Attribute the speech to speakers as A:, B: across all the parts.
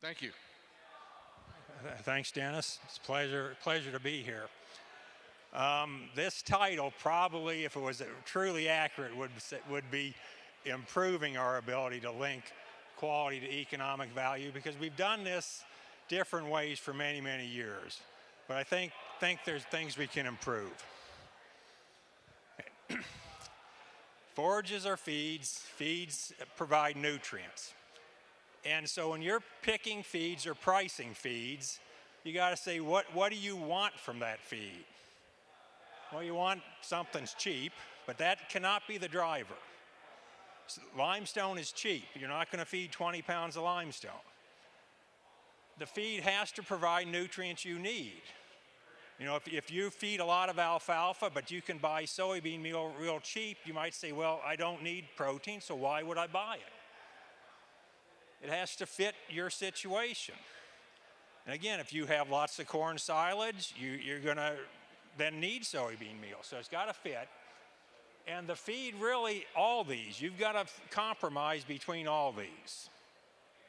A: Thank you.
B: Thanks, Dennis. It's a pleasure to be here. This title probably, if it was truly accurate, would be improving our ability to link quality to economic value, because we've done this different ways for many, many years. But I think there's things we can improve. Forages are feeds. Feeds provide nutrients. And so when you're picking feeds or pricing feeds, you got to say, what do you want from that feed? Well, you want something's cheap, but that cannot be the driver. Limestone is cheap. You're not going to feed 20 pounds of limestone. The feed has to provide nutrients you need. You know, if you feed a lot of alfalfa, but you can buy soybean meal real cheap, you might say, well, I don't need protein, so why would I buy it? It has to fit your situation. And again, if you have lots of corn silage, you're going to then need soybean meal. So it's got to fit. And the feed, really, all these, you've got to compromise between all these.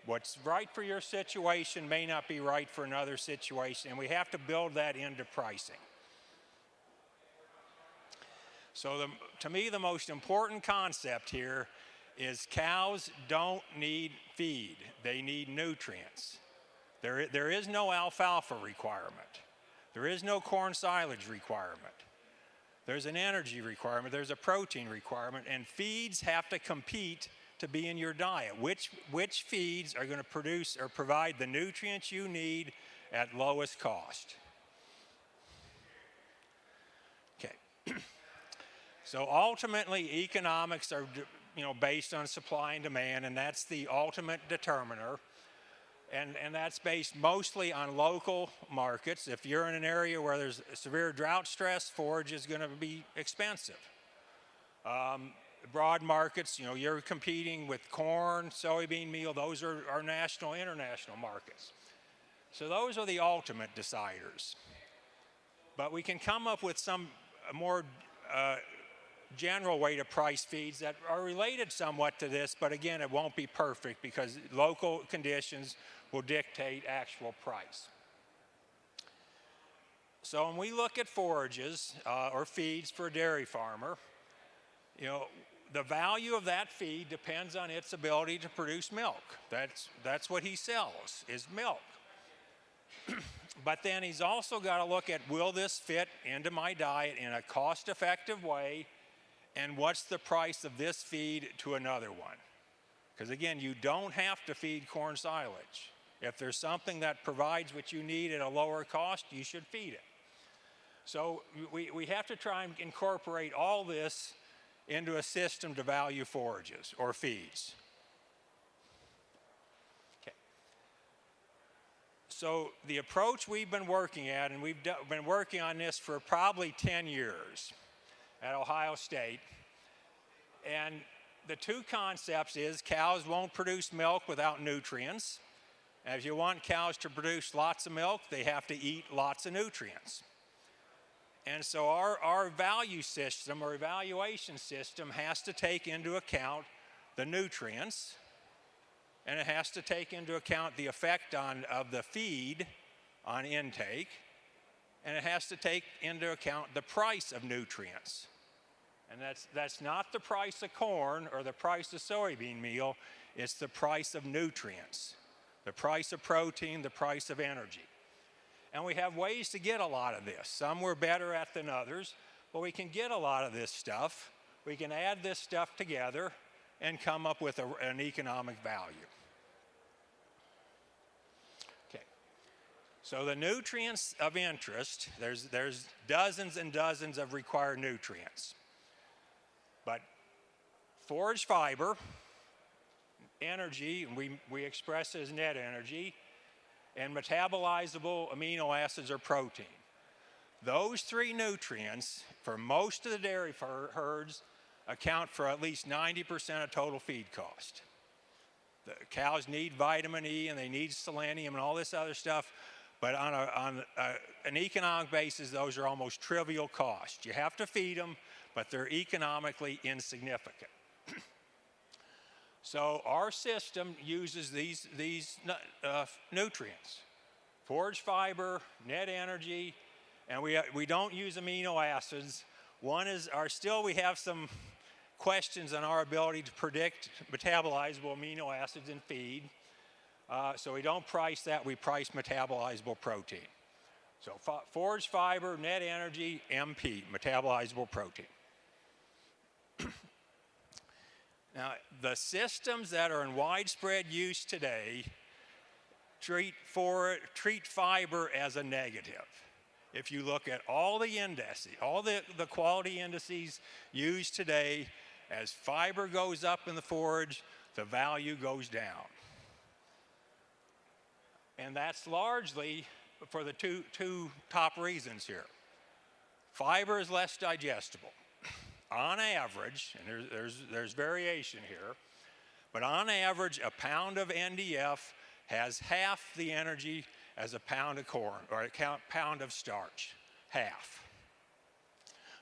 B: What's right for your situation may not be right for another situation, and we have to build that into pricing. So to me, the most important concept here is cows don't need feed. They need nutrients. There is no alfalfa requirement. There is no corn silage requirement. There's an energy requirement. There's a protein requirement. And feeds have to compete to be in your diet. Which feeds are going to produce or provide the nutrients you need at lowest cost? Okay. So ultimately, economics are based on supply and demand, and that's the ultimate determiner. And that's based mostly on local markets. If you're in an area where there's severe drought stress, forage is going to be expensive. Broad markets, you're competing with corn, soybean meal. Those are our national, international markets. So those are the ultimate deciders. But we can come up with some more general way to price feeds that are related somewhat to this, but again, it won't be perfect because local conditions will dictate actual price. So when we look at forages or feeds for a dairy farmer, the value of that feed depends on its ability to produce milk. That's what he sells, is milk. But then he's also got to look at, will this fit into my diet in a cost-effective way, and what's the price of this feed to another one? Because again, you don't have to feed corn silage. If there's something that provides what you need at a lower cost, you should feed it. So we have to try and incorporate all this into a system to value forages or feeds. Okay. So the approach we've been working at, and we've been working on this for probably 10 years at Ohio State, and the two concepts is cows won't produce milk without nutrients. And if you want cows to produce lots of milk, they have to eat lots of nutrients. And so our value system or evaluation system has to take into account the nutrients, and it has to take into account the effect of the feed on intake, and it has to take into account the price of nutrients. And that's not the price of corn or the price of soybean meal, it's the price of nutrients, the price of protein, the price of energy. And we have ways to get a lot of this. Some we're better at than others, but we can get a lot of this stuff. We can add this stuff together and come up with an economic value. Okay. So the nutrients of interest, there's dozens and dozens of required nutrients. But forage fiber, energy, and we express it as net energy, and metabolizable amino acids or protein. Those three nutrients, for most of the dairy herds, account for at least 90% of total feed cost. The cows need vitamin E and they need selenium and all this other stuff, but on an economic basis, those are almost trivial costs. You have to feed them, but they're economically insignificant. So our system uses these nutrients: forage fiber, net energy, and we don't use amino acids. One is still we have some questions on our ability to predict metabolizable amino acids in feed. So we don't price that, we price metabolizable protein. So forage fiber, net energy, MP, metabolizable protein. Now, the systems that are in widespread use today treat fiber as a negative. If you look at all the indices, all the quality indices used today, as fiber goes up in the forage, the value goes down. And that's largely for the two top reasons here. Fiber is less digestible. On average, and there's variation here, but on average, a pound of NDF has half the energy as a pound of corn or a pound of starch, half.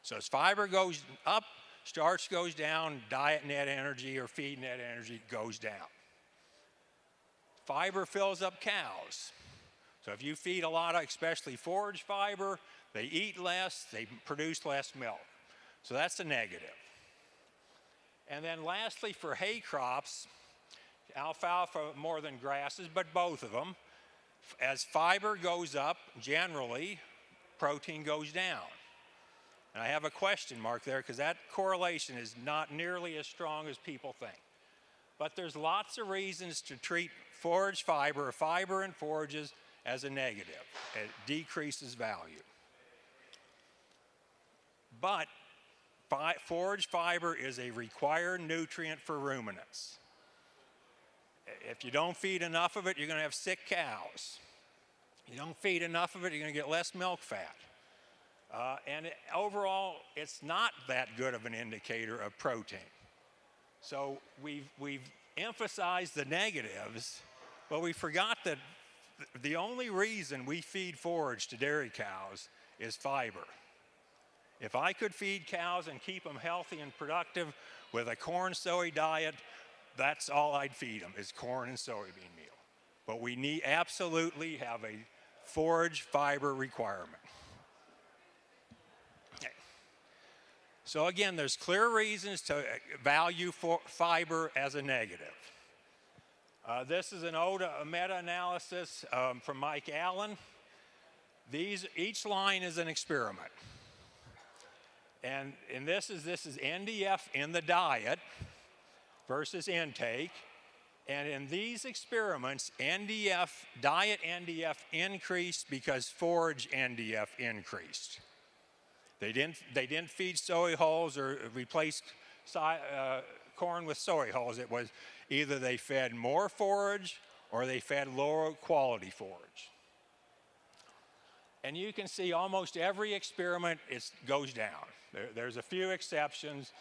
B: So as fiber goes up, starch goes down, diet net energy or feed net energy goes down. Fiber fills up cows. So if you feed a lot of, especially forage fiber, they eat less, they produce less milk. So that's a negative. And then lastly, for hay crops, alfalfa more than grasses, but both of them, as fiber goes up, generally, protein goes down. And I have a question mark there because that correlation is not nearly as strong as people think. But there's lots of reasons to treat forage fiber or fiber in forages as a negative. It decreases value. But forage fiber is a required nutrient for ruminants. If you don't feed enough of it, you're going to have sick cows. You don't feed enough of it, you're going to get less milk fat. Overall, it's not that good of an indicator of protein. So we've emphasized the negatives, but we forgot that the only reason we feed forage to dairy cows is fiber. If I could feed cows and keep them healthy and productive with a corn soy diet, that's all I'd feed them is corn and soybean meal. But we absolutely have a forage fiber requirement. Okay. So again, there's clear reasons to value fiber as a negative. This is a meta-analysis from Mike Allen. Each line is an experiment. And this is NDF in the diet versus intake. And in these experiments, diet NDF increased because forage NDF increased. They didn't feed soy hulls or replace corn with soy hulls. It was either they fed more forage or they fed lower quality forage. And you can see almost every experiment goes down. There's a few exceptions,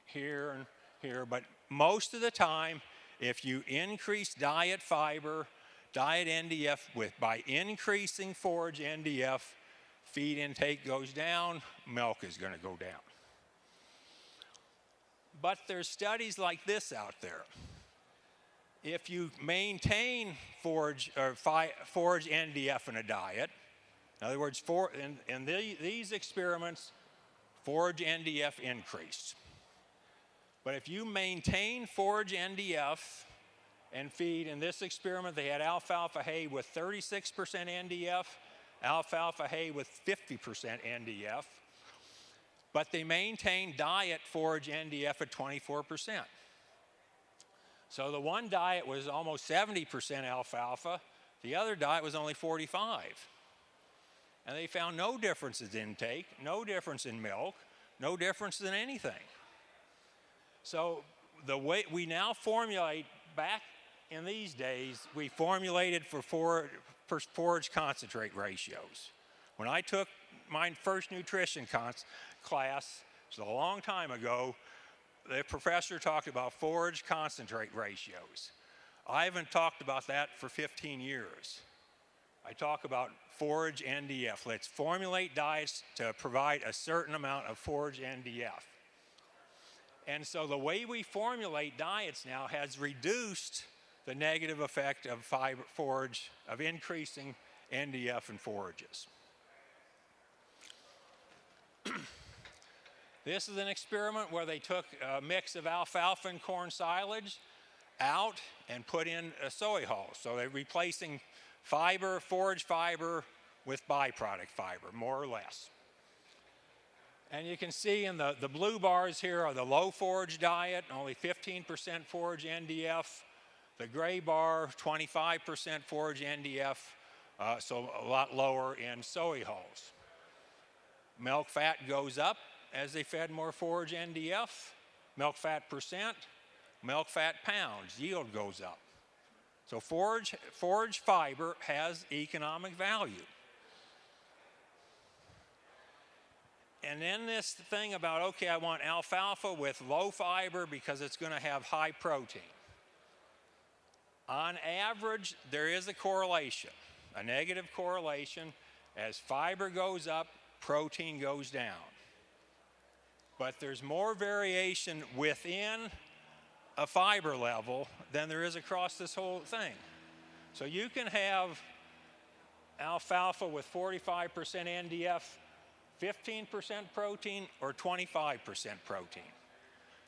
B: here and here, but most of the time, if you increase diet fiber, diet NDF by increasing forage NDF, feed intake goes down, milk is going to go down. But there's studies like this out there. If you maintain forage NDF in a diet, in other words, in these experiments, forage NDF increased. But if you maintain forage NDF and feed, in this experiment they had alfalfa hay with 36% NDF, alfalfa hay with 50% NDF, but they maintained diet forage NDF at 24%. So the one diet was almost 70% alfalfa, the other diet was only 45%. And they found no difference in intake, no difference in milk, no difference in anything. So the way we now formulate, back in these days, we formulated for forage concentrate ratios. When I took my first nutrition class, it was a long time ago, the professor talked about forage concentrate ratios. I haven't talked about that for 15 years. I talk about forage NDF. Let's formulate diets to provide a certain amount of forage NDF. And so the way we formulate diets now has reduced the negative effect of forage, of increasing NDF and forages. This is an experiment where they took a mix of alfalfa and corn silage out and put in a soy hull. So they're replacing fiber, forage fiber, with byproduct fiber, more or less. And you can see in the blue bars here are the low forage diet, only 15% forage NDF. The gray bar, 25% forage NDF, so a lot lower in soy hulls. Milk fat goes up as they fed more forage NDF. Milk fat percent, milk fat pounds, yield goes up. So forage fiber has economic value. And then this thing about, okay, I want alfalfa with low fiber because it's going to have high protein. On average, there is a correlation, a negative correlation. As fiber goes up, protein goes down. But there's more variation within a fiber level than there is across this whole thing. So you can have alfalfa with 45% NDF, 15% protein, or 25% protein.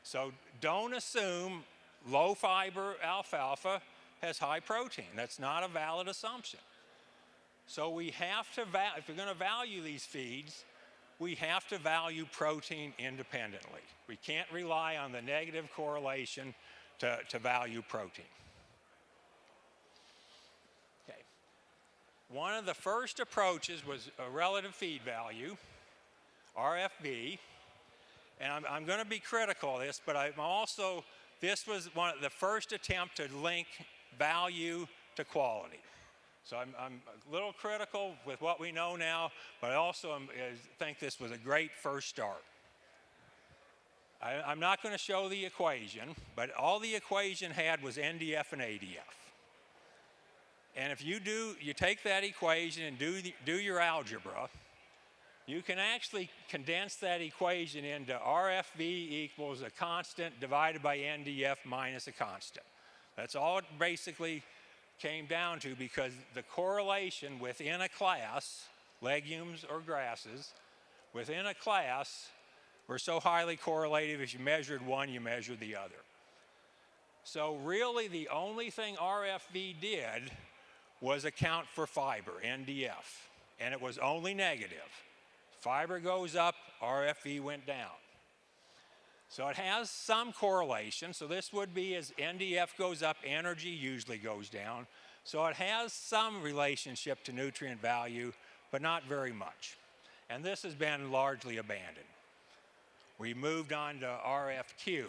B: So don't assume low fiber alfalfa has high protein. That's not a valid assumption. So we have to, if we're going to value these feeds, we have to value protein independently. We can't rely on the negative correlation to value protein. Okay. One of the first approaches was a relative feed value, RFV, and I'm going to be critical of this, but I'm also, this was the first attempt to link value to quality. So I'm a little critical with what we know now, but I also think this was a great first start. I'm not going to show the equation, but all the equation had was NDF and ADF. And if you take that equation and do your algebra, you can actually condense that equation into RFV equals a constant divided by NDF minus a constant. That's all it basically came down to, because the correlation within a class, legumes or grasses, within a class were so highly correlative, if you measured one, you measured the other. So really the only thing RFV did was account for fiber, NDF, and it was only negative. Fiber goes up, RFV went down. So it has some correlation. So this would be as NDF goes up, energy usually goes down. So it has some relationship to nutrient value, but not very much. And this has been largely abandoned. We moved on to RFQ,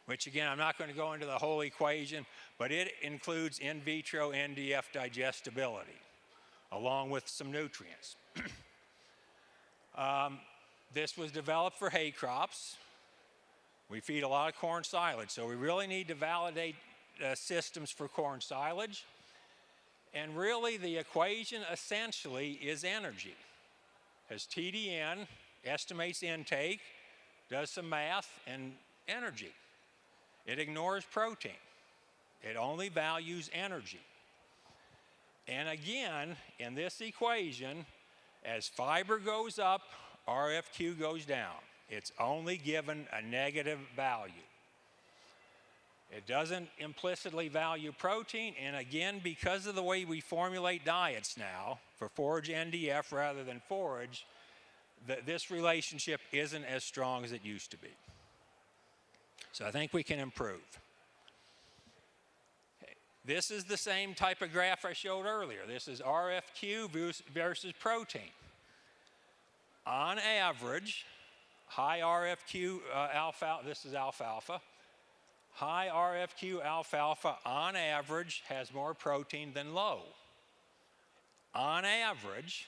B: which again, I'm not going to go into the whole equation, but it includes in vitro NDF digestibility, along with some nutrients. This was developed for hay crops. We feed a lot of corn silage, so we really need to validate systems for corn silage. And really the equation essentially is energy. As TDN estimates intake, does some math, and energy. It ignores protein. It only values energy. And again, in this equation, as fiber goes up, RFQ goes down. It's only given a negative value. It doesn't implicitly value protein, and again, because of the way we formulate diets now, for forage NDF rather than forage, this relationship isn't as strong as it used to be. So I think we can improve. Okay. This is the same type of graph I showed earlier. This is RFQ versus protein. On average, high RFQ alfalfa, this is alfalfa, high RFQ alfalfa on average has more protein than low. On average,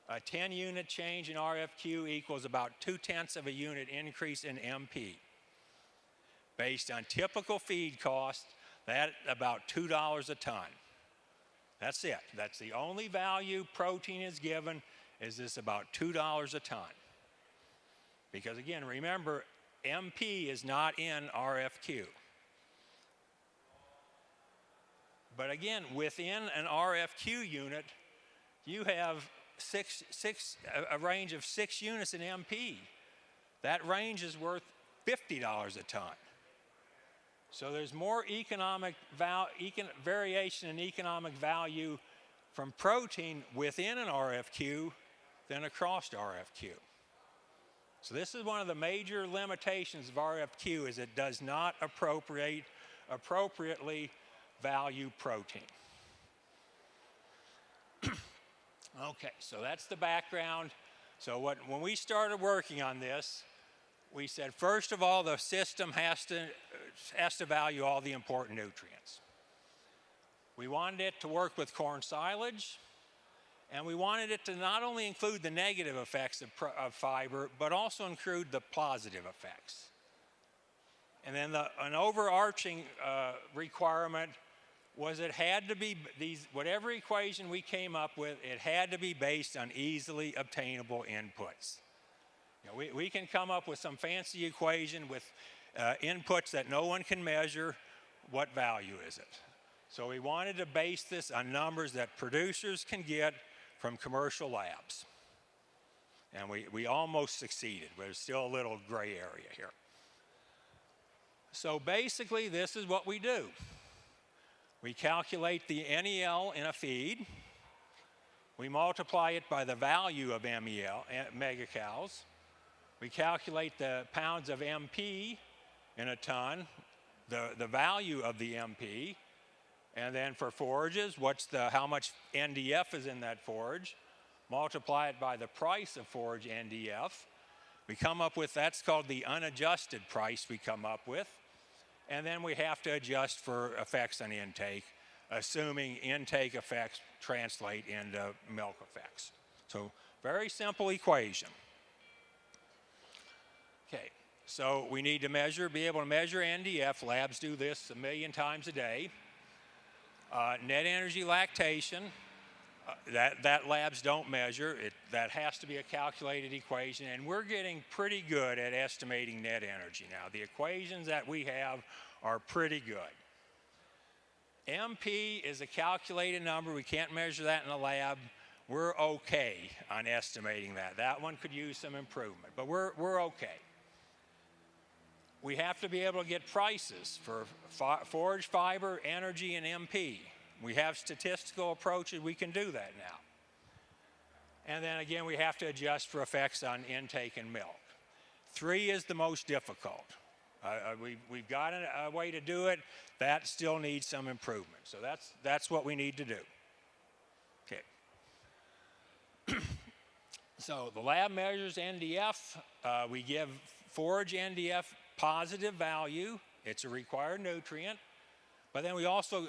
B: a 10-unit change in RFQ equals about 0.2 of a unit increase in MP. Based on typical feed costs, that's about $2 a ton. That's it. That's the only value protein is given, is this about $2 a ton. Because again, remember, MP is not in RFQ. But again, within an RFQ unit, you have a range of 6 units in MP. That range is worth $50 a ton. So there's more variation in economic value from protein within an RFQ than across RFQ. So this is one of the major limitations of RFQ, is it does not appropriately value protein. Okay, so that's the background. So when we started working on this, we said, first of all, the system has to value all the important nutrients. We wanted it to work with corn silage, and we wanted it to not only include the negative effects of fiber, but also include the positive effects. And then an overarching requirement was it had to be, whatever equation we came up with, it had to be based on easily obtainable inputs. You know, we can come up with some fancy equation with inputs that no one can measure. What value is it? So we wanted to base this on numbers that producers can get from commercial labs. And we almost succeeded, but there's still a little gray area here. So basically, this is what we do. We calculate the NEL in a feed. We multiply it by the value of MEL, megacows. We calculate the pounds of MP in a ton, the value of the MP. And then for forages, how much NDF is in that forage. Multiply it by the price of forage NDF. We come up with, that's called the unadjusted price we come up with. And then we have to adjust for effects on intake, assuming intake effects translate into milk effects. So very simple equation. Okay, so we need to be able to measure NDF. Labs do this 1 million times a day. Net energy lactation, that labs don't measure. That has to be a calculated equation, and we're getting pretty good at estimating net energy now. The equations that we have are pretty good. MP is a calculated number. We can't measure that in a lab. We're okay on estimating that. That one could use some improvement, but we're okay. We have to be able to get prices for forage fiber, energy, and MP. We have statistical approaches. We can do that now. And then again, we have to adjust for effects on intake and milk. 3 is the most difficult. We've got a way to do it. That still needs some improvement. So that's what we need to do. Okay. So the lab measures NDF. We give forage NDF positive value. It's a required nutrient. But then we also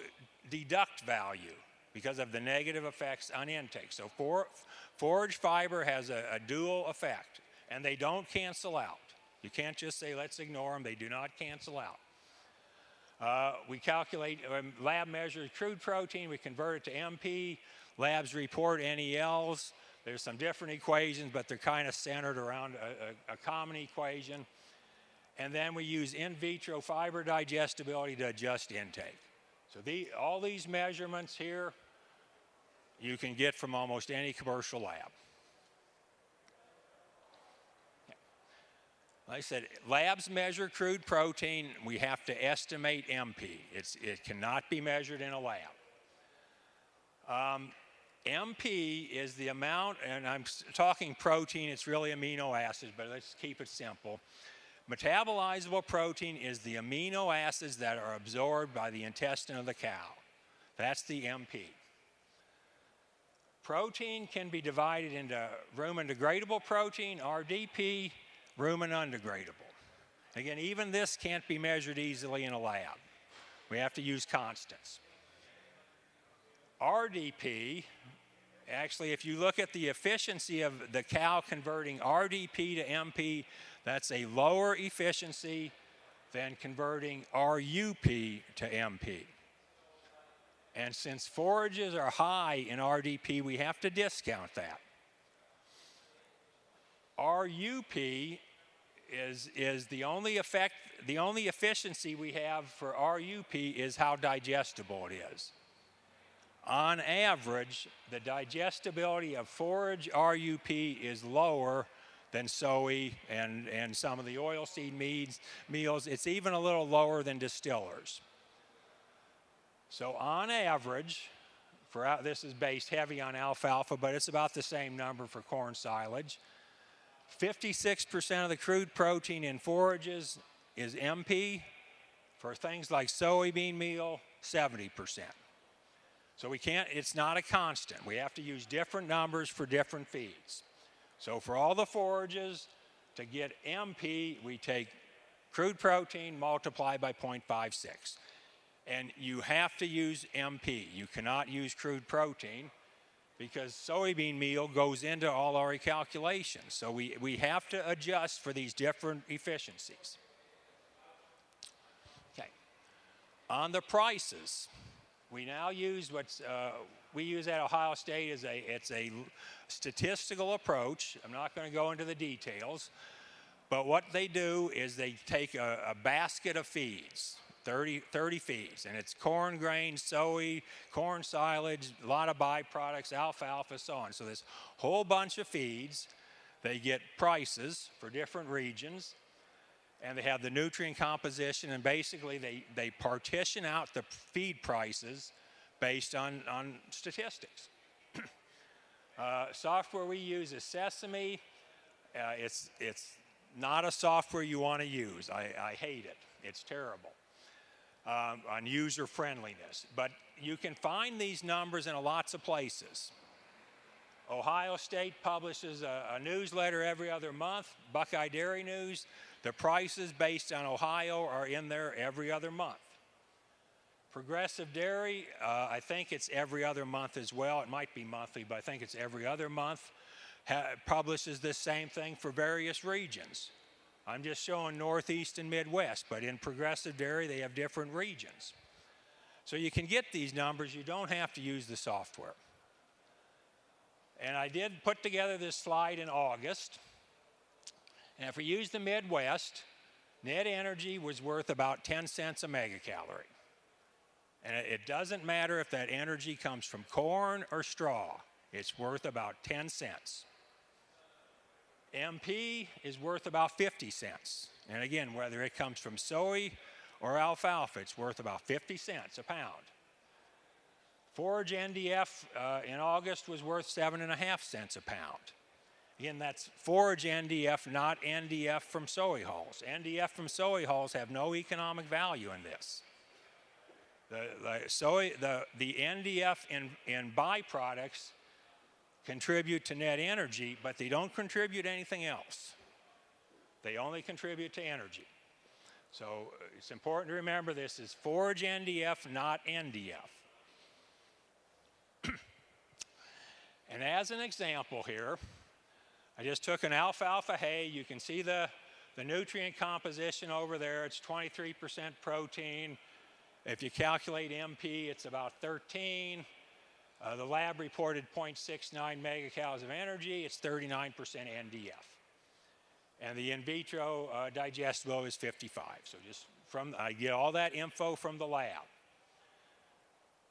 B: deduct value because of the negative effects on intake. So forage fiber has a dual effect, and they don't cancel out. You can't just say, let's ignore them. They do not cancel out. We calculate, lab measures crude protein. We convert it to MP. Labs report NELs. There's some different equations, but they're kind of centered around a common equation. And then we use in vitro fiber digestibility to adjust intake. So all these measurements here, you can get from almost any commercial lab. Like I said, labs measure crude protein. We have to estimate MP. It cannot be measured in a lab. MP is the amount, and I'm talking protein, it's really amino acids, but let's keep it simple. Metabolizable protein is the amino acids that are absorbed by the intestine of the cow. That's the MP. Protein can be divided into rumen degradable protein, RDP, rumen undegradable. Again, even this can't be measured easily in a lab. We have to use constants. RDP, actually, if you look at the efficiency of the cow converting RDP to MP, that's a lower efficiency than converting RUP to MP. And since forages are high in RDP, we have to discount that. RUP is the only efficiency we have for RUP is how digestible it is. On average, the digestibility of forage RUP is lower than soy and some of the oilseed meals. It's even a little lower than distillers. So on average, this is based heavy on alfalfa, but it's about the same number for corn silage. 56% of the crude protein in forages is MP. For things like soybean meal, 70%. So it's not a constant. We have to use different numbers for different feeds. So for all the forages, to get MP, we take crude protein, multiply by 0.56. And you have to use MP. You cannot use crude protein because soybean meal goes into all our calculations. So we have to adjust for these different efficiencies. Okay. On the prices, we now use we use at Ohio State it's a statistical approach. I'm not going to go into the details, but what they do is they take a basket of feeds, 30 feeds, and it's corn grain, soy, corn silage, a lot of byproducts, alfalfa, so on. So this whole bunch of feeds, they get prices for different regions, and they have the nutrient composition, and basically they partition out the feed prices based on statistics. Software we use is Sesame. It's not a software you want to use. I hate it. It's terrible on user friendliness. But you can find these numbers in lots of places. Ohio State publishes a newsletter every other month, Buckeye Dairy News. The prices based on Ohio are in there every other month. Progressive Dairy, I think it's every other month as well. It might be monthly, but I think it's every other month. Publishes the same thing for various regions. I'm just showing Northeast and Midwest, but in Progressive Dairy, they have different regions. So you can get these numbers. You don't have to use the software. And I did put together this slide in August. And if we use the Midwest, net energy was worth about 10 cents a megacalorie. And it doesn't matter if that energy comes from corn or straw. It's worth about 10 cents. MP is worth about 50 cents. And again, whether it comes from soy or alfalfa, it's worth about 50 cents a pound. Forage NDF in August was worth 7.5 cents a pound. Again, that's forage NDF, not NDF from soy hulls. NDF from soy hulls have no economic value in this. The NDF in byproducts contribute to net energy, but they don't contribute anything else. They only contribute to energy. So it's important to remember this is forage NDF, not NDF. And as an example here, I just took an alfalfa hay. You can see the nutrient composition over there. It's 23% protein. If you calculate MP, it's about 13. The lab reported 0.69 megacalories of energy. It's 39% NDF. And the in vitro digestibility is 55. So I get all that info from the lab.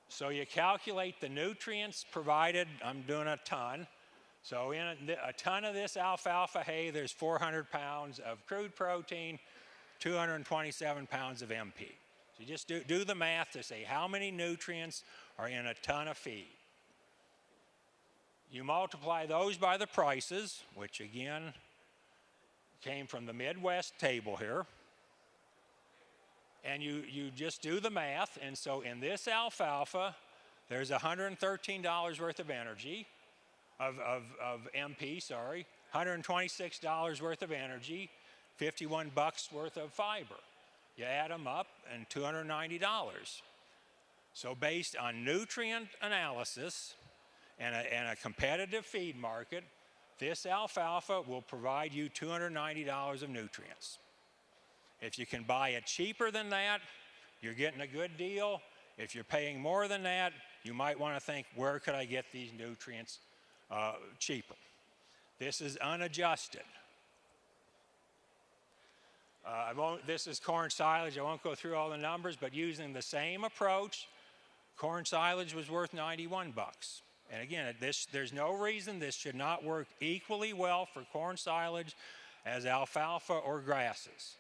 B: So you calculate the nutrients provided. I'm doing a ton. So in a ton of this alfalfa hay, there's 400 pounds of crude protein, 227 pounds of MP. So you just do the math to say how many nutrients are in a ton of feed. You multiply those by the prices, which again came from the Midwest table here. And you just do the math. And so in this alfalfa, there's $113 worth of energy, of MP, sorry, $126 worth of energy, 51 bucks worth of fiber. You add them up and $290. So based on nutrient analysis and a competitive feed market, this alfalfa will provide you $290 of nutrients. If you can buy it cheaper than that, you're getting a good deal. If you're paying more than that, you might want to think, where could I get these nutrients cheaper? This is unadjusted. This is corn silage. I won't go through all the numbers, but using the same approach, corn silage was worth 91 bucks. And again, there's no reason this should not work equally well for corn silage as alfalfa or grasses.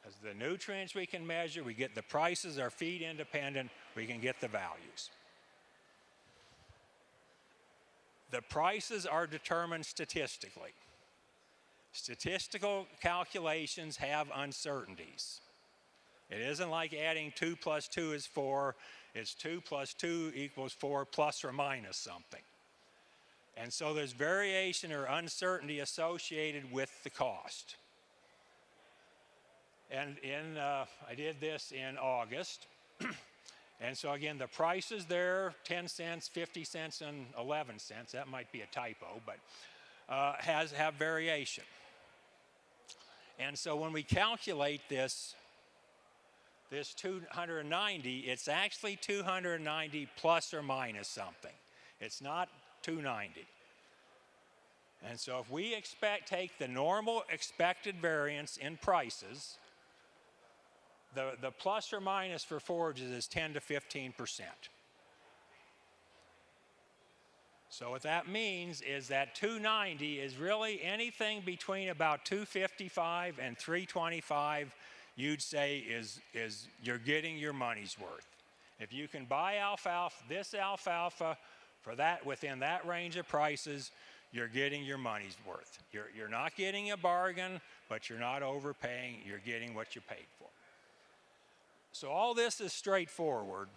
B: Because the nutrients we can measure, we get the prices, are feed independent, we can get the values. The prices are determined statistically. Statistical calculations have uncertainties. It isn't like adding 2 plus 2 is 4. It's 2 plus 2 equals 4 plus or minus something. And so there's variation or uncertainty associated with the cost. And I did this in August. And so again, the prices there, 10 cents, 50 cents, and 11 cents. That might be a typo, but have variation. And so when we calculate this 290, it's actually 290 plus or minus something. It's not 290. And so if we take the normal expected variance in prices, the plus or minus for forages is 10 to 15%. So what that means is that 290 is really anything between about 255 and 325, you'd say is you're getting your money's worth. If you can buy this alfalfa for that within that range of prices, you're getting your money's worth. You're not getting a bargain, but you're not overpaying. You're getting what you paid for. So all this is straightforward.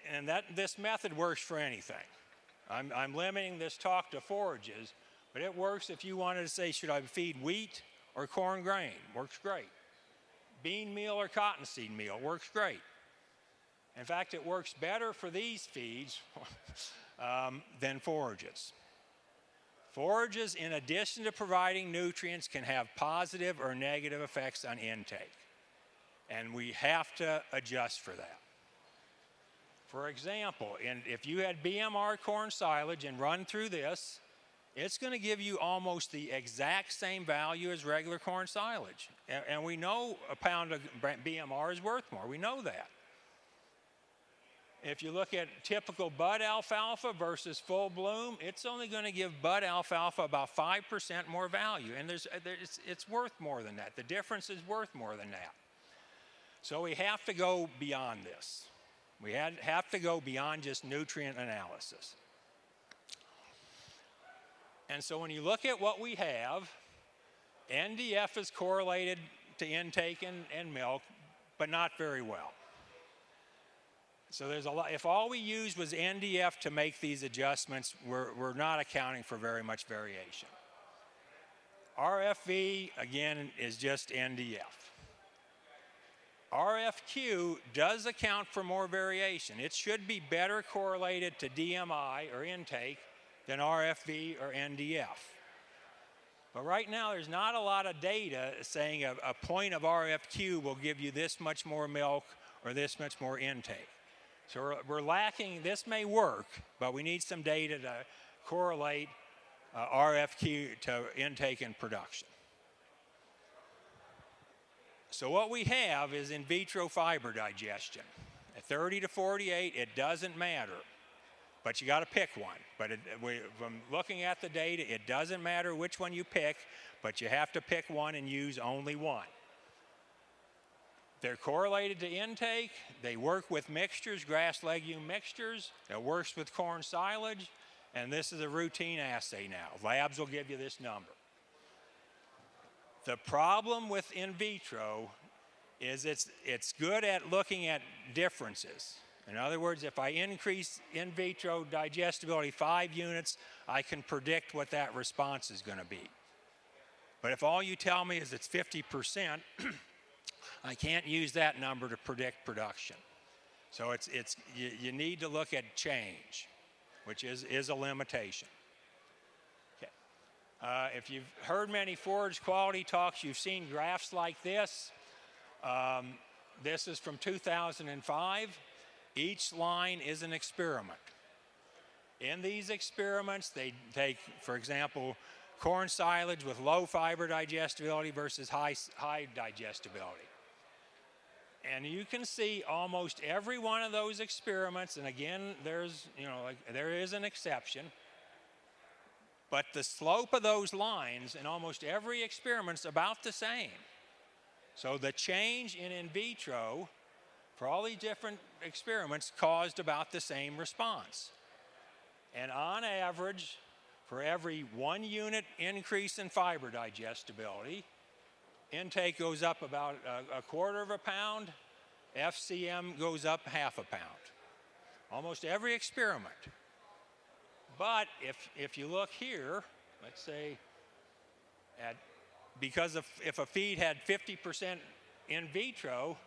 B: And this method works for anything. I'm limiting this talk to forages, but it works if you wanted to say, should I feed wheat or corn grain? Works great. Bean meal or cottonseed meal? Works great. In fact, it works better for these feeds than forages. Forages, in addition to providing nutrients, can have positive or negative effects on intake. And we have to adjust for that. For example, if you had BMR corn silage and run through this, it's going to give you almost the exact same value as regular corn silage. And we know a pound of BMR is worth more. We know that. If you look at typical bud alfalfa versus full bloom, it's only going to give bud alfalfa about 5% more value. And it's worth more than that. The difference is worth more than that. So we have to go beyond this. We have to go beyond just nutrient analysis. And so when you look at what we have, NDF is correlated to intake and milk, but not very well. So there's a lot. If all we used was NDF to make these adjustments, we're not accounting for very much variation. RFV, again, is just NDF. RFQ does account for more variation. It should be better correlated to DMI or intake than RFV or NDF. But right now there's not a lot of data saying a point of RFQ will give you this much more milk or this much more intake. So we're lacking. This may work, but we need some data to correlate RFQ to intake and production. So what we have is in vitro fiber digestion. At 30 to 48, it doesn't matter, but you got to pick one. But from looking at the data, it doesn't matter which one you pick, but you have to pick one and use only one. They're correlated to intake. They work with mixtures, grass legume mixtures. It works with corn silage, and this is a routine assay now. Labs will give you this number. The problem with in vitro is it's good at looking at differences. In other words, if I increase in vitro digestibility 5 units, I can predict what that response is going to be. But if all you tell me is it's 50%, I can't use that number to predict production. So you need to look at change, which is a limitation. If you've heard many forage quality talks, you've seen graphs like this. This is from 2005. Each line is an experiment. In these experiments, they take, for example, corn silage with low fiber digestibility versus high digestibility. And you can see almost every one of those experiments, and again, there is an exception, but the slope of those lines in almost every experiment is about the same. So the change in vitro for all these different experiments caused about the same response. And on average, for every 1 unit increase in fiber digestibility, intake goes up about a quarter of a pound, FCM goes up half a pound. Almost every experiment. But if you look here, let's say, because if a feed had 50% in vitro,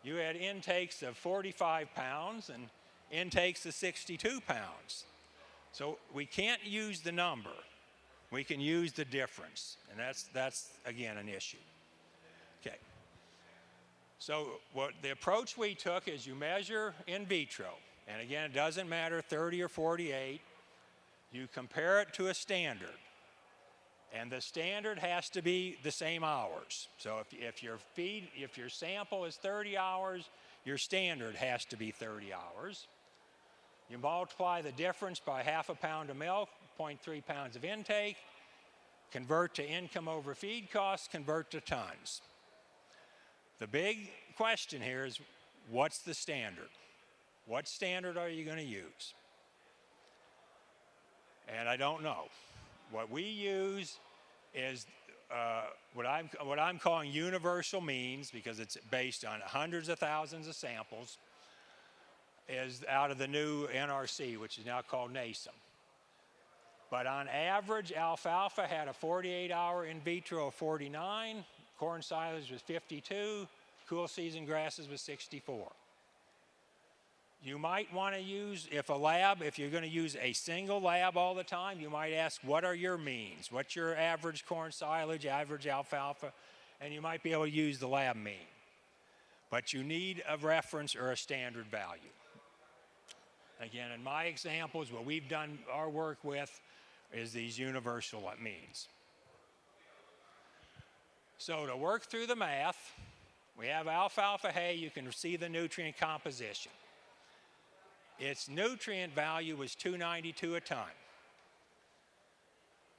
B: you had intakes of 45 pounds and intakes of 62 pounds. So we can't use the number. We can use the difference. And that's again, an issue. Okay. So the approach we took is you measure in vitro. And again, it doesn't matter 30 or 48. You compare it to a standard. And the standard has to be the same hours. So if your sample is 30 hours, your standard has to be 30 hours. You multiply the difference by half a pound of milk, 0.3 pounds of intake, convert to income over feed costs, convert to tons. The big question here is, what's the standard? What standard are you going to use? And I don't know. What we use is what I'm calling universal means, because it's based on hundreds of thousands of samples, is out of the new NRC, which is now called NASEM. But on average, alfalfa had a 48-hour in vitro of 49, corn silage was 52, cool season grasses was 64. You might want to use, if you're going to use a single lab all the time, you might ask, what are your means? What's your average corn silage, average alfalfa? And you might be able to use the lab mean. But you need a reference or a standard value. Again, in my examples, what we've done our work with is these universal means. So to work through the math, we have alfalfa hay. You can see the nutrient composition. Its nutrient value was 292 a ton.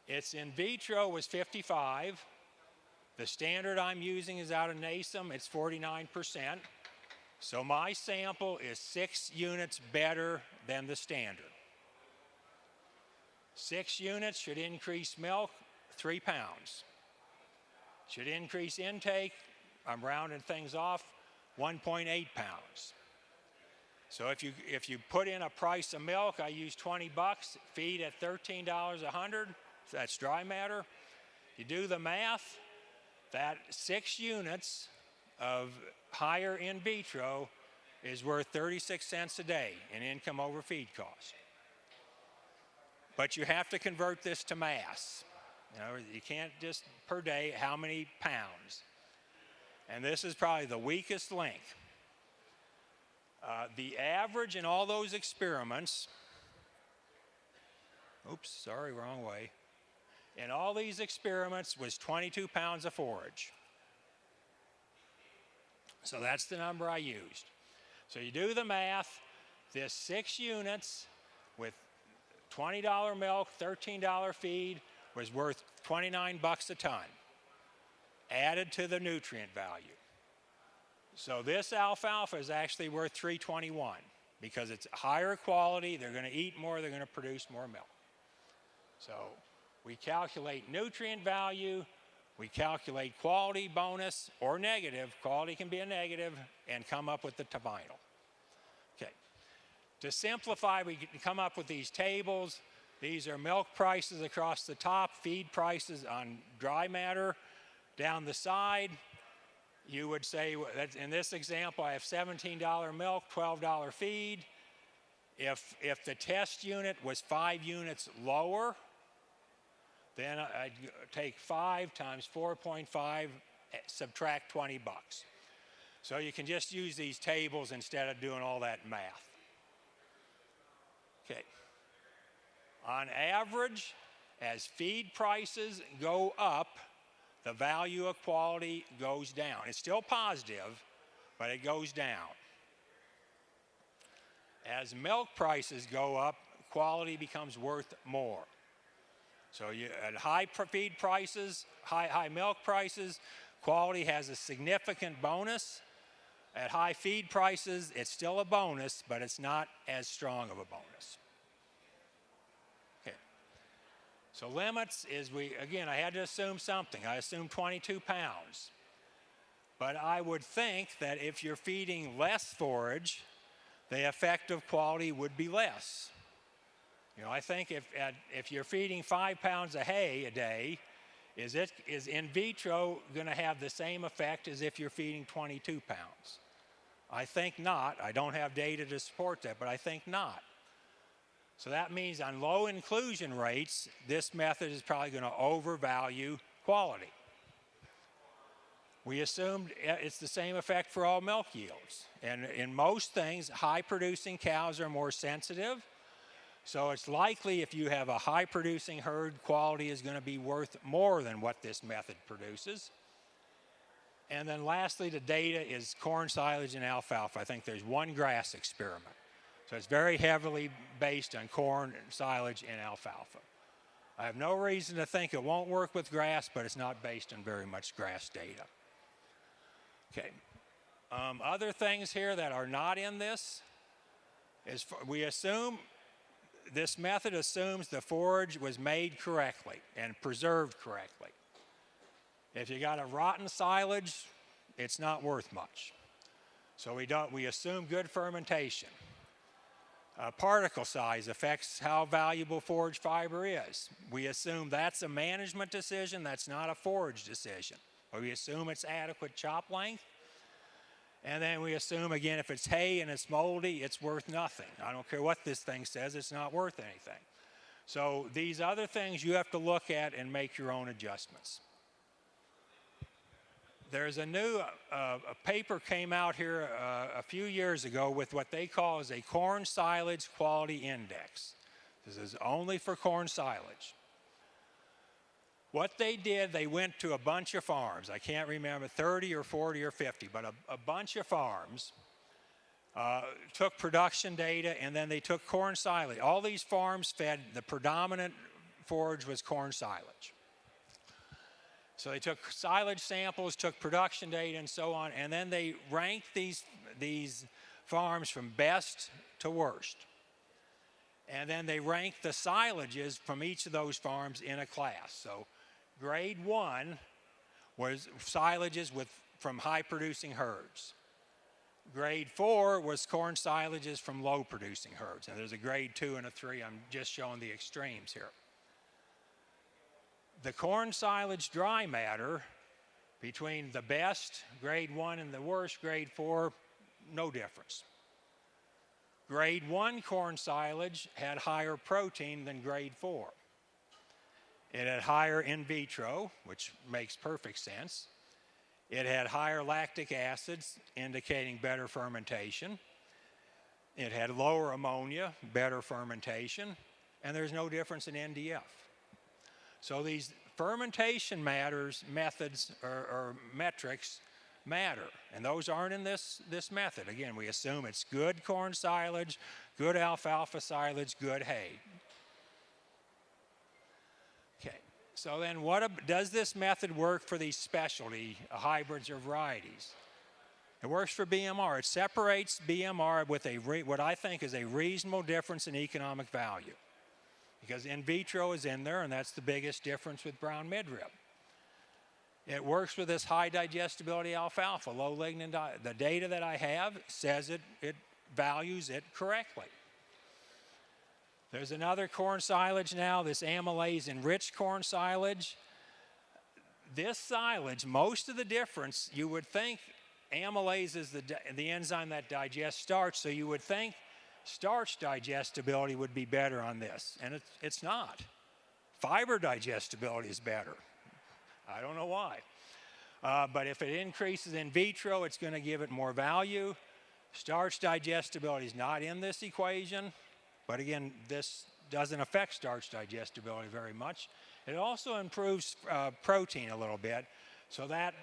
B: Its in vitro was 55. The standard I'm using is out of NASEM. It's 49%. So my sample is 6 units better than the standard. 6 units should increase milk 3 pounds. Should increase intake, I'm rounding things off, 1.8 pounds. So if you put in a price of milk, I use 20 bucks, feed at $13 a hundred, that's dry matter. You do the math, that 6 units of higher in vitro is worth 36 cents a day in income over feed cost. But you have to convert this to mass. You can't just per day, how many pounds? And this is probably the weakest link. The average in all those experiments, oops, sorry, wrong way. In all these experiments was 22 pounds of forage. So that's the number I used. So you do the math, this 6 units with $20 milk, $13 feed was worth 29 bucks a ton, added to the nutrient value. So this alfalfa is actually worth $3.21 because it's higher quality, they're going to eat more, they're going to produce more milk. So we calculate nutrient value, we calculate quality bonus or negative, quality can be a negative, and come up with the final. Okay. To simplify, we can come up with these tables. These are milk prices across the top, feed prices on dry matter. Down the side, you would say, that in this example, I have $17 milk, $12 feed. If the test unit was 5 units lower, then I'd take 5 times 4.5, subtract 20 bucks. So you can just use these tables instead of doing all that math. Okay. On average, As feed prices go up, the value of quality goes down. It's still positive, but it goes down. As milk prices go up, quality becomes worth more. So at high feed prices, high milk prices, quality has a significant bonus. At high feed prices, it's still a bonus, but it's not as strong of a bonus. Okay. So limits is again, I had to assume something. I assumed 22 pounds. But I would think that if you're feeding less forage, the effective quality would be less. You know, I think if you're feeding 5 pounds of hay a day, is in vitro going to have the same effect as if you're feeding 22 pounds? I think not. I don't have data to support that, but I think not. So that means on low inclusion rates, this method is probably going to overvalue quality. We assumed it's the same effect for all milk yields. And in most things, high-producing cows are more sensitive. So it's likely if you have a high-producing herd, quality is going to be worth more than what this method produces. And then lastly, the data is corn silage and alfalfa. I think there's one grass experiment. So it's very heavily based on corn, silage, and alfalfa. I have no reason to think it won't work with grass, but it's not based on very much grass data. Okay. Other things here that are not in this is we assume this method assumes the forage was made correctly and preserved correctly. If you got a rotten silage, it's not worth much. So we assume good fermentation. Particle size affects how valuable forage fiber is. We assume that's a management decision, that's not a forage decision. We assume it's adequate chop length. And then we assume, again, if it's hay and it's moldy, it's worth nothing. I don't care what this thing says, it's not worth anything. So these other things you have to look at and make your own adjustments. There's a new a paper came out here a few years ago with what they call as a corn silage quality index. This is only for corn silage. What they did, they went to a bunch of farms. I can't remember, 30 or 40 or 50, but a bunch of farms, took production data, and then they took corn silage. All these farms fed, the predominant forage was corn silage. So they took silage samples, took production data, and so on, and then they ranked these farms from best to worst. And then they ranked the silages from each of those farms in a class. So grade 1 was silages from high-producing herds. Grade 4 was corn silages from low-producing herds. And there's a grade 2 and a 3. I'm just showing the extremes here. The corn silage dry matter between the best, grade 1, and the worst, grade 4, no difference. Grade 1 corn silage had higher protein than grade 4. It had higher in vitro, which makes perfect sense. It had higher lactic acids, indicating better fermentation. It had lower ammonia, better fermentation, and there's no difference in NDF. So these fermentation methods or metrics matter, and those aren't in this method. Again, we assume it's good corn silage, good alfalfa silage, good hay. Okay, so then does this method work for these specialty hybrids or varieties? It works for BMR. It separates BMR with what I think is a reasonable difference in economic value. Because in vitro is in there, and that's the biggest difference with brown midrib. It works with this high digestibility alfalfa, low lignin diet. The data that I have says it values it correctly. There's another corn silage now, this amylase-enriched corn silage. This silage, most of the difference, you would think amylase is the enzyme that digests starch, so you would think starch digestibility would be better on this, and it's not. Fiber digestibility is better. I don't know why. But if it increases in vitro, it's going to give it more value. Starch digestibility is not in this equation, but again, this doesn't affect starch digestibility very much. It also improves protein a little bit, so that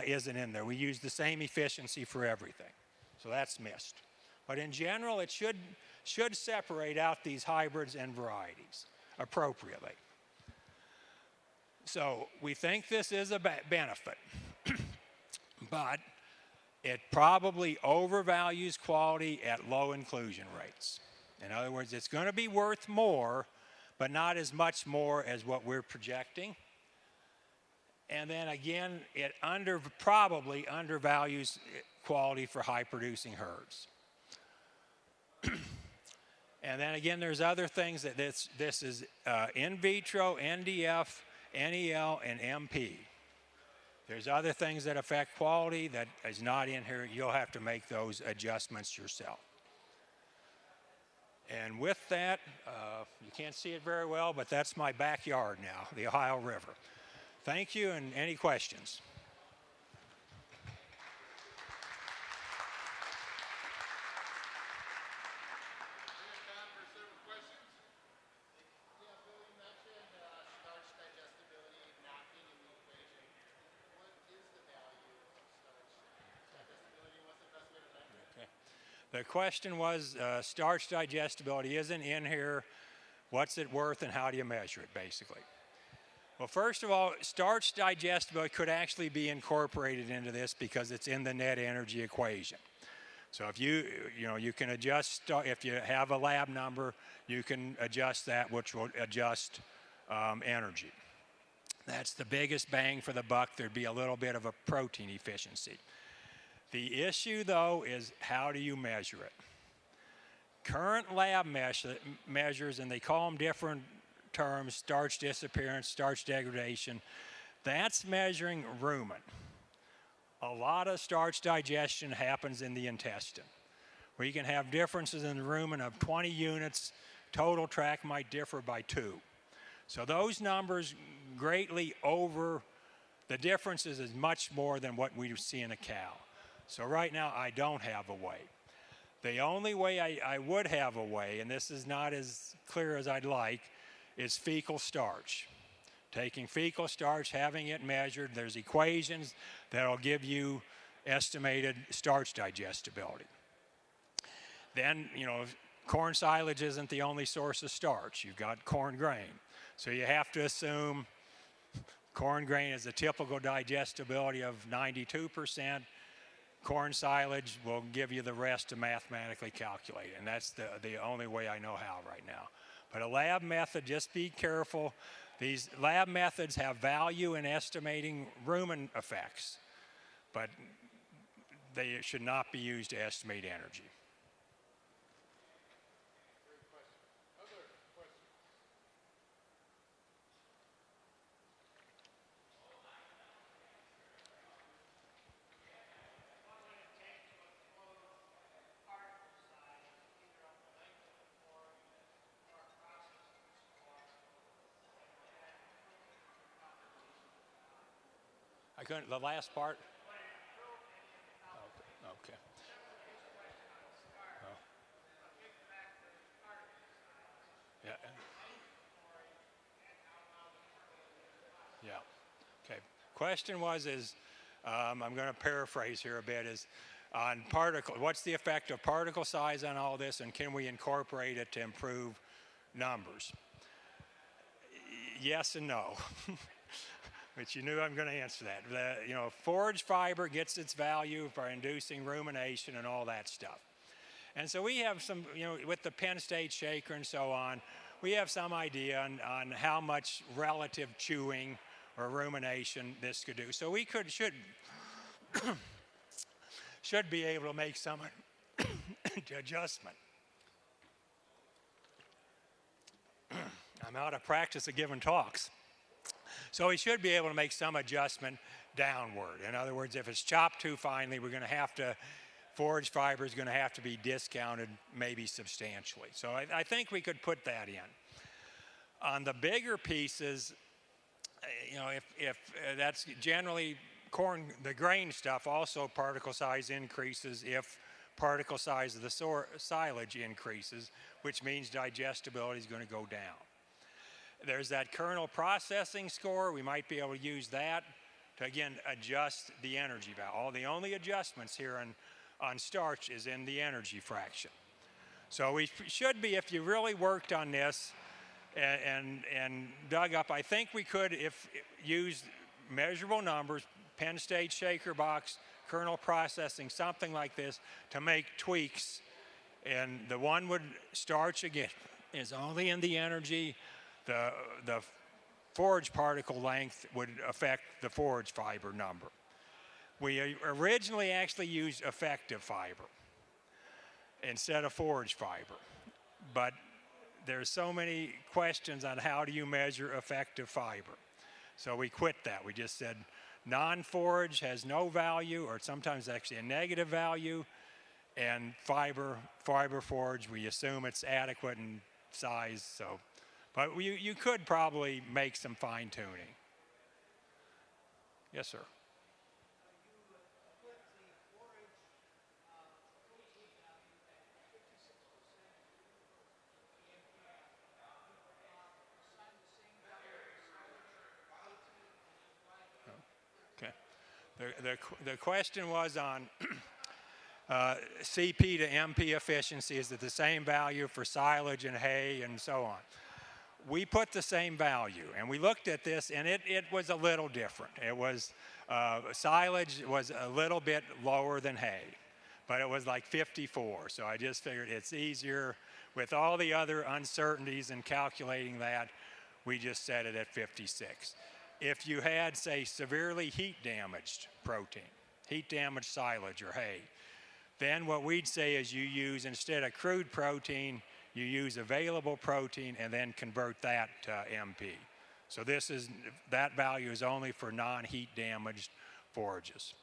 B: isn't in there. We use the same efficiency for everything, so that's missed. But in general, it should separate out these hybrids and varieties appropriately. So we think this is a benefit, but it probably overvalues quality at low inclusion rates. In other words, it's going to be worth more, but not as much more as what we're projecting. And then again, it probably undervalues quality for high-producing herds. And then again, there's other things that this is in vitro, NDF, NEL, and MP. There's other things that affect quality that is not in here. You'll have to make those adjustments yourself. And with that, you can't see it very well, but that's my backyard now, the Ohio River. Thank you, and any questions? The question was, starch digestibility isn't in here. What's it worth and how do you measure it, basically? Well, first of all, starch digestibility could actually be incorporated into this because it's in the net energy equation. So if you can adjust, if you have a lab number, you can adjust that, which will adjust energy. That's the biggest bang for the buck. There'd be a little bit of a protein efficiency. The issue, though, is how do you measure it? Current lab measures, and they call them different terms, starch disappearance, starch degradation, that's measuring rumen. A lot of starch digestion happens in the intestine, where you can have differences in the rumen of 20 units. Total tract might differ by 2. So those numbers greatly over, the differences is much more than what we see in a cow. So right now, I don't have a way. The only way I would have a way, and this is not as clear as I'd like, is fecal starch. Taking fecal starch, having it measured, there's equations that'll give you estimated starch digestibility. Then, corn silage isn't the only source of starch. You've got corn grain. So you have to assume corn grain has a typical digestibility of 92%. Corn silage will give you the rest to mathematically calculate, and that's the only way I know how right now. But a lab method, just be careful. These lab methods have value in estimating rumen effects, but they should not be used to estimate energy. I couldn't, the last part? Okay. Oh. Yeah. Yeah. Okay. Question was, I'm going to paraphrase here a bit, is on particle, what's the effect of particle size on all this, and can we incorporate it to improve numbers? Yes and no. But you knew I'm going to answer that. Forage fiber gets its value by inducing rumination and all that stuff. And so we have some, with the Penn State shaker and so on, we have some idea on how much relative chewing or rumination this could do. So we should be able to make some adjustment. I'm out of practice of giving talks. So we should be able to make some adjustment downward. In other words, if it's chopped too finely, forage fiber is going to have to be discounted maybe substantially. So I think we could put that in. On the bigger pieces, if that's generally corn, the grain stuff, also particle size increases if particle size of the silage increases, which means digestibility is going to go down. There's that kernel processing score. We might be able to use that to, again, adjust the energy value. The only adjustments here on starch is in the energy fraction. So we should be, if you really worked on this and dug up, I think we could use measurable numbers, Penn State shaker box, kernel processing, something like this, to make tweaks. And the one would starch, again, is only in the energy. The forage particle length would affect the forage fiber number. We originally actually used effective fiber instead of forage fiber, but there's so many questions on how do you measure effective fiber. So we quit that. We just said non-forage has no value, or sometimes actually a negative value, and fiber forage, we assume it's adequate in size. So, but you could probably make some fine tuning. Yes, sir. Okay. The question was on CP to MP efficiency. Is it the same value for silage and hay and so on? We put the same value, and we looked at this, and it was a little different. It was, silage was a little bit lower than hay, but it was like 54. So I just figured it's easier. With all the other uncertainties in calculating that, we just set it at 56. If you had, say, severely heat damaged protein, heat damaged silage or hay, then what we'd say is you use, instead of crude protein, you use available protein and then convert that to MP. So that value is only for non-heat damaged forages.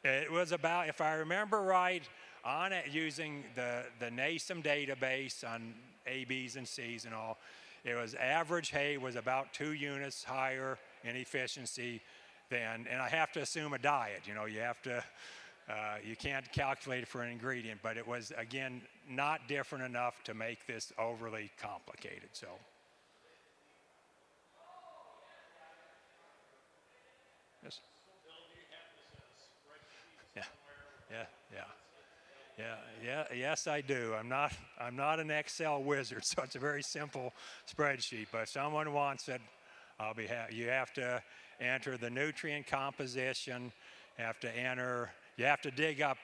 B: It was about, if I remember right, on it using the NASEM database on A, Bs, and Cs and all, it was average hay was about 2 units higher in efficiency than, and I have to assume a diet, you have to, you can't calculate it for an ingredient, but it was, again, not different enough to make this overly complicated, so. Yes. Yes, I do. I'm not an Excel wizard, so it's a very simple spreadsheet. But if someone wants it, I'll be happy. You have to enter the nutrient composition. You have to dig up.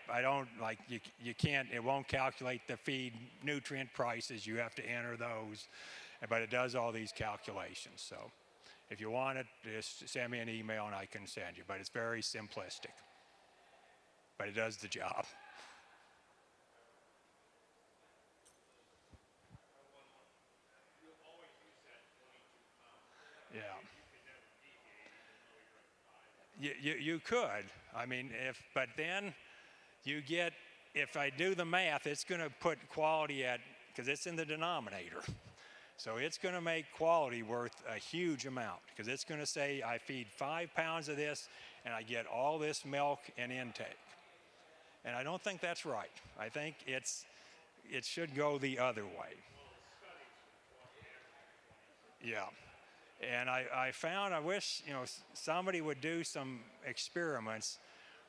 B: You can't. It won't calculate the feed nutrient prices. You have to enter those, but it does all these calculations. So, if you want it, just send me an email and I can send you. But it's very simplistic. But it does the job. Yeah. You could. I mean, but then you get, if I do the math, it's going to put quality at, because it's in the denominator. So it's going to make quality worth a huge amount, because it's going to say I feed 5 pounds of this and I get all this milk and intake. And I don't think that's right. I think it should go the other way. Yeah. And I found, I wish, somebody would do some experiments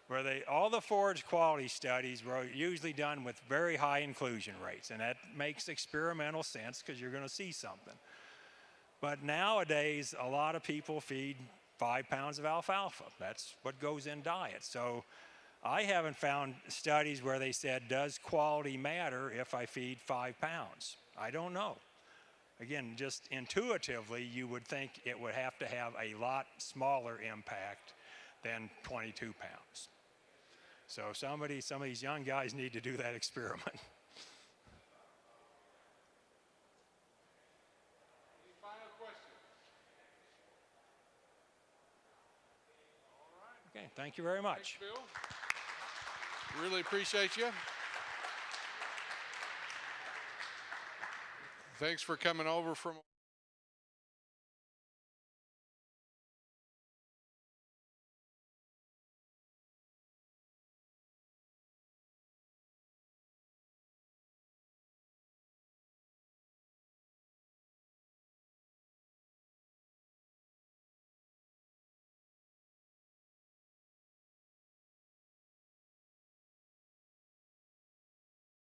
B: where all the forage quality studies were usually done with very high inclusion rates. And that makes experimental sense because you're going to see something. But nowadays, a lot of people feed 5 pounds of alfalfa. That's what goes in diet. So I haven't found studies where they said, does quality matter if I feed 5 pounds? I don't know. Again, just intuitively, you would think it would have to have a lot smaller impact than 22 pounds. So some of these young guys need to do that experiment.
A: Any final questions? All right.
B: Okay, thank you very much.
A: Thanks, Bill. Really appreciate you. Thanks for coming over from